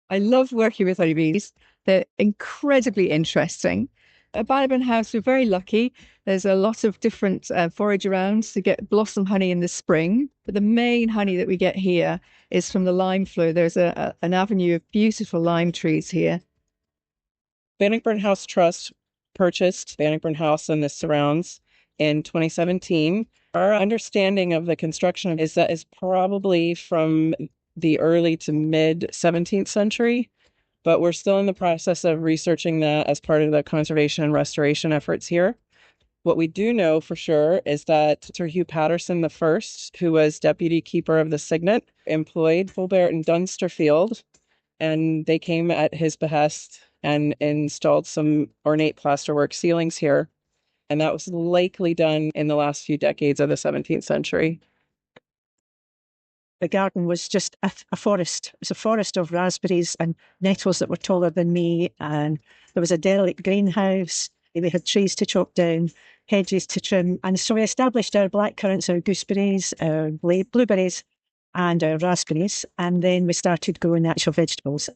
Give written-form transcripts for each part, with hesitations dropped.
I love working with honeybees. They're incredibly interesting. At Bannockburn House, we're very lucky. There's a lot of different forage around to get blossom honey in the spring. But the main honey that we get here is from the lime flow. There's an avenue of beautiful lime trees here. Bannockburn House Trust purchased Bannockburn House and the surrounds in 2017. Our understanding of the construction is that is probably from the early to mid 17th century, but we're still in the process of researching that as part of the conservation and restoration efforts here. What we do know for sure is that Sir Hugh Patterson I, who was deputy keeper of the signet, employed Fulbert and Dunsterfield, and they came at his behest and installed some ornate plasterwork ceilings here. And that was likely done in the last few decades of the 17th century. The garden was just a forest. It was a forest of raspberries and nettles that were taller than me. And there was a derelict greenhouse. We had trees to chop down, hedges to trim. And so we established our blackcurrants, our gooseberries, our blueberries, and our raspberries. And then we started growing actual vegetables.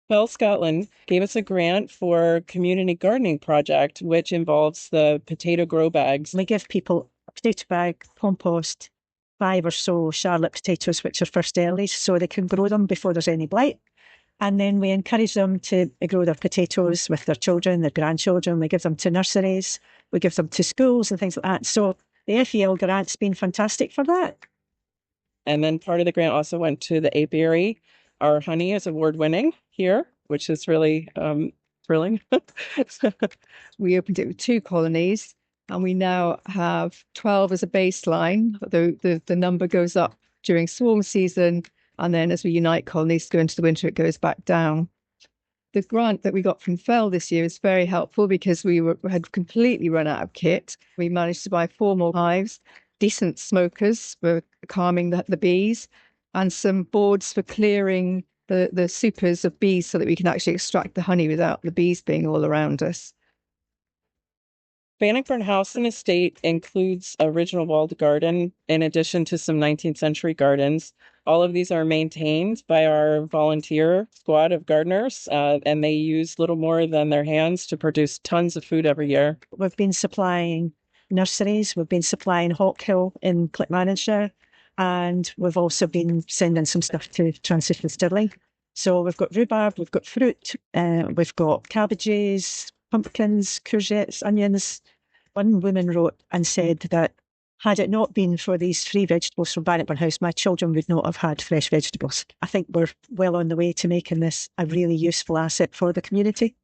Bell Scotland gave us a grant for a community gardening project, which involves the potato grow bags. We give people a potato bag, compost, 5 or so Charlotte potatoes, which are first earlies, so they can grow them before there's any blight. And then we encourage them to grow their potatoes with their children, their grandchildren. We give them to nurseries, we give them to schools and things like that. So the FEL grant's been fantastic for that. And then part of the grant also went to the apiary. Our honey is award-winning here, which is really thrilling. We opened it with 2 colonies, and we now have 12 as a baseline. The number goes up during swarm season, and then as we unite colonies go into the winter, it goes back down. The grant that we got from Fell this year is very helpful because we had completely run out of kit. We managed to buy 4 more hives, decent smokers for calming the bees, and some boards for clearing the supers of bees so that we can actually extract the honey without the bees being all around us. Bannockburn House and Estate includes original walled garden in addition to some 19th century gardens. All of these are maintained by our volunteer squad of gardeners, and they use little more than their hands to produce tons of food every year. We've been supplying nurseries, we've been supplying Hawkhill in Clickmannanshire, and we've also been sending some stuff to Transition Stirling. So we've got rhubarb, we've got fruit, we've got cabbages, pumpkins, courgettes, onions. One woman wrote and said that had it not been for these free vegetables from Bannockburn House, my children would not have had fresh vegetables. I think we're well on the way to making this a really useful asset for the community.